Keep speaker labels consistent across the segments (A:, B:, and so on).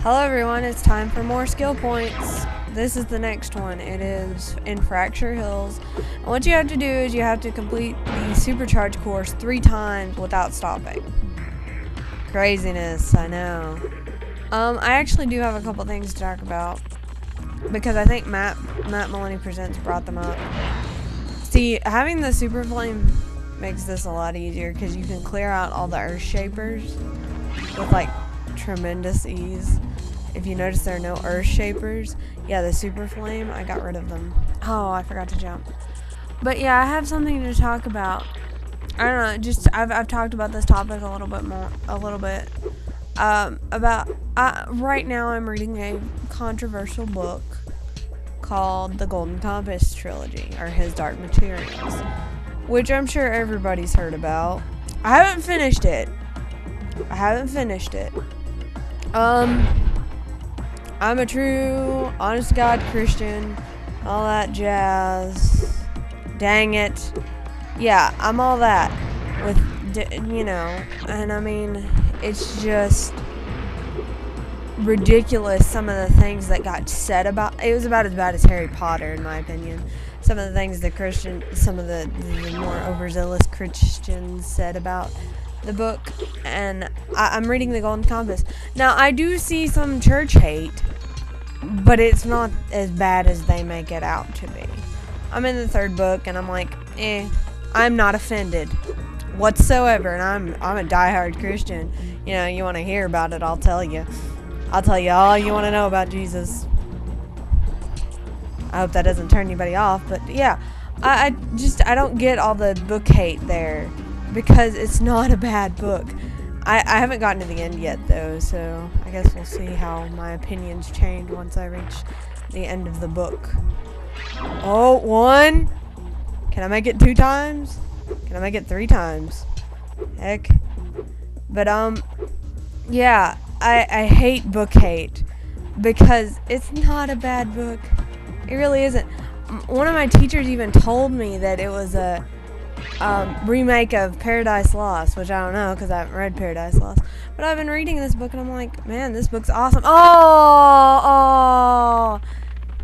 A: Hello everyone, it's time for more skill points. This is the next one. It is in Fracture Hills. And what you have to do is you have to complete the supercharge course 3 times without stopping. Craziness, I know. I actually do have a couple things to talk about because I think Matt Maloney Presents brought them up. See, having the super flame makes this a lot easier because you can clear out all the earth shapers with like tremendous ease. If you notice there are no earth shapers, yeah, the super flame, I got rid of them. Oh, I forgot to jump. But yeah, I have something to talk about. I don't know, just I've talked about this topic a little bit. Right now I'm reading a controversial book called The Golden Compass Trilogy, or His Dark Materials, which I'm sure everybody's heard about. I haven't finished it. I'm a true, honest to God Christian, all that jazz. Dang it. Yeah, I'm all that. And I mean, it's just ridiculous some of the things that got said about. It was about as bad as Harry Potter, in my opinion. Some of the things some of the more overzealous Christians said about the book, and I'm reading The Golden Compass. Now, I do see some church hate, but it's not as bad as they make it out to be. I'm in the 3rd book, and I'm like, I'm not offended whatsoever, and I'm a diehard Christian. You know, you want to hear about it, I'll tell you. I'll tell you all you want to know about Jesus. I hope that doesn't turn anybody off, but yeah, I don't get all the book hate there, because it's not a bad book. I haven't gotten to the end yet, though, so I guess we'll see how my opinions change once I reach the end of the book. Oh, 1! Can I make it 2 times? Can I make it 3 times? Heck. But, yeah, I hate book hate, because it's not a bad book. It really isn't. One of my teachers even told me that it was a remake of Paradise Lost, which I don't know because I haven't read Paradise Lost. But I've been reading this book and I'm like, man, this book's awesome. Oh,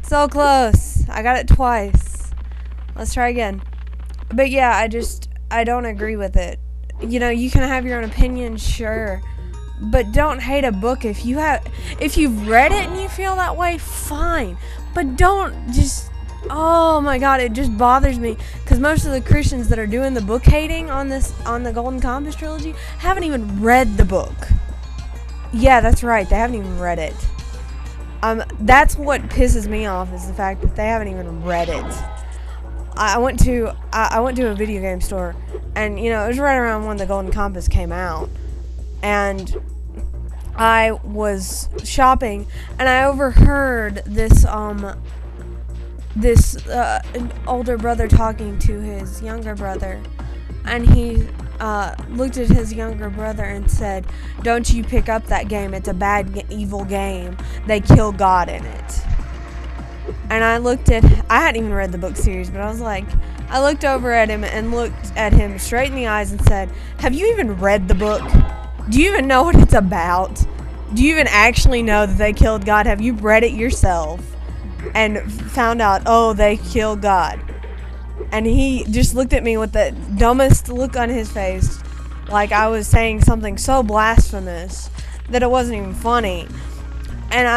A: so close. I got it twice. Let's try again. But yeah, I don't agree with it. You know, you can have your own opinion, sure, but don't hate a book. If you've read it and you feel that way, fine. But don't just. Oh my God, it just bothers me because most of the Christians that are doing the book hating on the Golden Compass trilogy haven't even read the book. Yeah, that's right, they haven't even read it. That's what pisses me off, is the fact that they haven't even read it. I went to a video game store, and you know, it was right around when the Golden Compass came out, and I was shopping and I overheard this older brother talking to his younger brother, and he looked at his younger brother and said, "Don't you pick up that game, it's a bad, evil game, they kill God in it." And I hadn't even read the book series, but I looked over at him and looked at him straight in the eyes and said, "Have you even read the book? Do you even know what it's about? Do you even actually know that they killed God? Have you read it yourself and found out, oh, they killed God?" And he just looked at me with the dumbest look on his face, like I was saying something so blasphemous that it wasn't even funny. And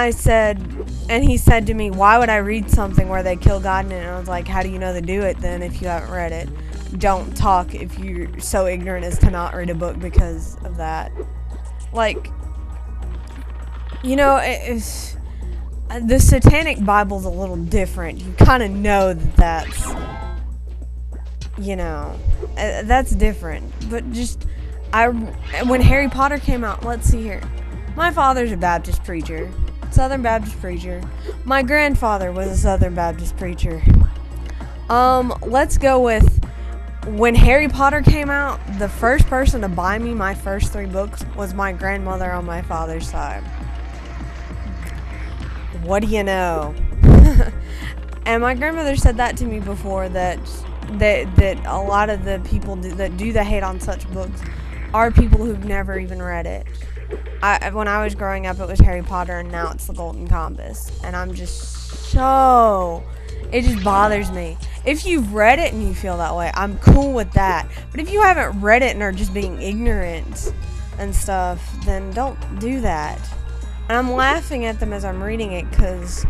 A: he said to me, "Why would I read something where they kill God in it?" And I was like, "How do you know they do it then if you haven't read it? Don't talk if you're so ignorant as to not read a book because of that." Like, you know, the Satanic Bible's a little different. You kind of know that's different. But when Harry Potter came out, let's see here. My father's a Baptist preacher, Southern Baptist preacher. My grandfather was a Southern Baptist preacher. Let's go with when Harry Potter came out, the first person to buy me my first 3 books was my grandmother on my father's side. What do you know? And my grandmother said that to me before, that a lot of the people that do the hate on such books are people who've never even read it. When I was growing up, it was Harry Potter, and now it's the Golden Compass. And I'm just so... It just bothers me. If you've read it and you feel that way, I'm cool with that. But if you haven't read it and are just being ignorant and stuff, then don't do that. And I'm laughing at them as I'm reading it because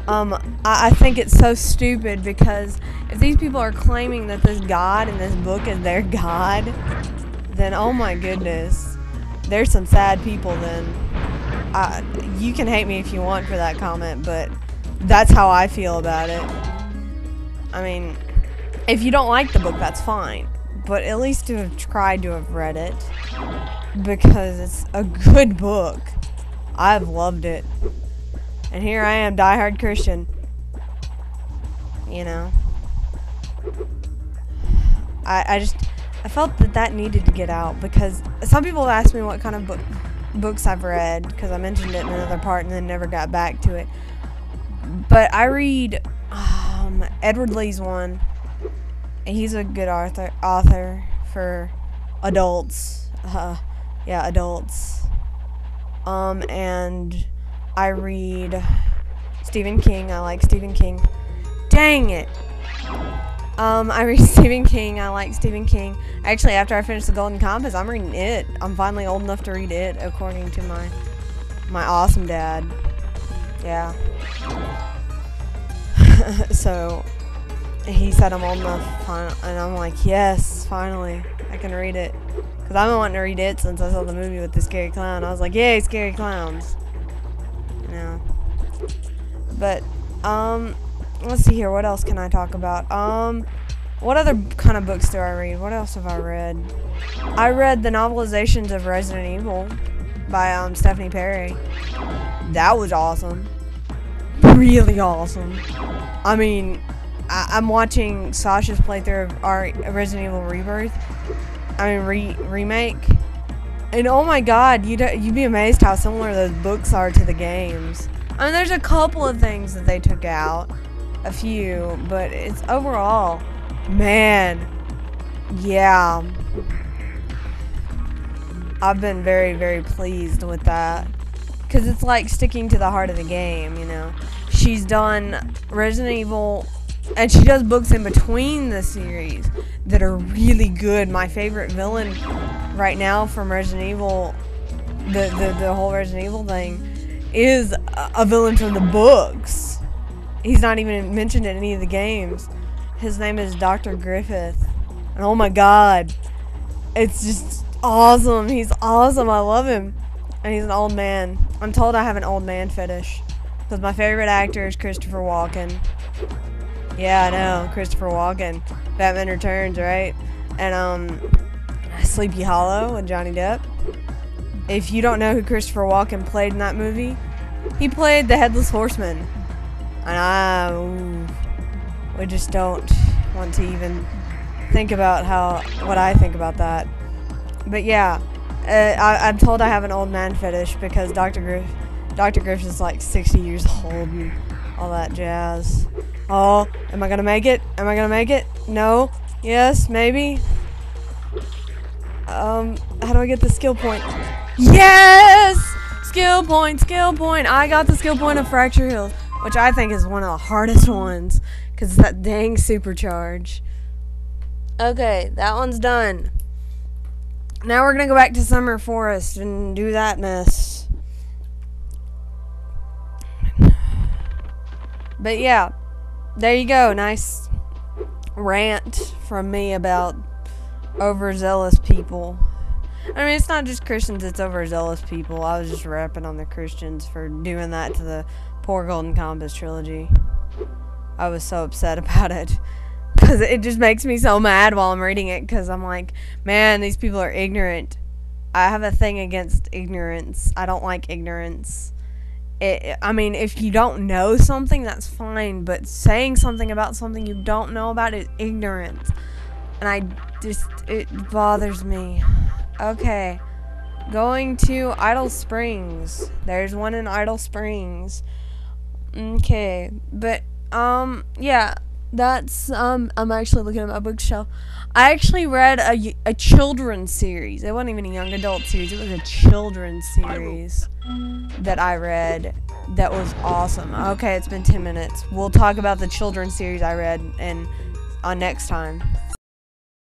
A: I think it's so stupid, because if these people are claiming that this God in this book is their God, then oh my goodness, there's some sad people then. You can hate me if you want for that comment, but that's how I feel about it. I mean, if you don't like the book, that's fine. But at least to have tried to have read it, because it's a good book. I've loved it. And here I am, diehard Christian. You know. I felt that needed to get out, because some people have asked me what kind of books I've read, because I mentioned it in another part and then never got back to it. But I read Edward Lee's one. He's a good author for adults. Yeah, adults. And I read Stephen King. I like Stephen King. Dang it! I read Stephen King. I like Stephen King. Actually, after I finish The Golden Compass, I'm reading it. I'm finally old enough to read it, according to my awesome dad. Yeah. So, he said I'm old enough, and I'm like, yes, finally, I can read it. Because I've been wanting to read it since I saw the movie with the scary clown. I was like, yay, scary clowns. You know. But, let's see here, what else can I talk about? What other kind of books do I read? What else have I read? I read the novelizations of Resident Evil by, Stephanie Perry. That was awesome. Really awesome. I mean, I'm watching Sasha's playthrough of our Resident Evil Rebirth. I mean, remake. And oh my god, you'd be amazed how similar those books are to the games. I mean, there's a couple of things that they took out. A few, but it's overall, man, yeah. I've been very, very pleased with that. Because it's like sticking to the heart of the game, you know. She's done Resident Evil, and she does books in between the series that are really good. My favorite villain right now from Resident Evil, the whole Resident Evil thing, is a villain from the books. He's not even mentioned in any of the games. His name is Dr. Griffith. And oh my god, it's just awesome. He's awesome. I love him. And he's an old man. I'm told I have an old man fetish. Because my favorite actor is Christopher Walken. Yeah, I know. Christopher Walken. Batman Returns, right? And, Sleepy Hollow with Johnny Depp. If you don't know who Christopher Walken played in that movie, he played the Headless Horseman. And we just don't want to even think about what I think about that. But yeah, I'm told I have an old man fetish because Dr. Griffith is like 60 years old and all that jazz. Oh, am I gonna make it? Am I gonna make it? No? Yes? Maybe? How do I get the skill point? Yes! Skill point, skill point. I got the skill point of Fracture Hills, which I think is one of the hardest ones, because it's that dang supercharge. Okay, that one's done. Now we're going to go back to Summer Forest and do that mess. But yeah, there you go. Nice rant from me about overzealous people. I mean, it's not just Christians, it's overzealous people. I was just rapping on the Christians for doing that to the poor Golden Compass trilogy. I was so upset about it. Because it just makes me so mad while I'm reading it. Because I'm like, man, these people are ignorant. I have a thing against ignorance. I don't like ignorance. I mean, if you don't know something, that's fine. But saying something about something you don't know about is ignorance. And it bothers me. Okay. Going to Idle Springs. There's one in Idle Springs. Okay. But, yeah. That's I'm actually looking at my bookshelf. I actually read a children's series. It wasn't even a young adult series. It was a children's series that I read that was awesome. Okay, it's been 10 minutes. We'll talk about the children's series I read and on next time.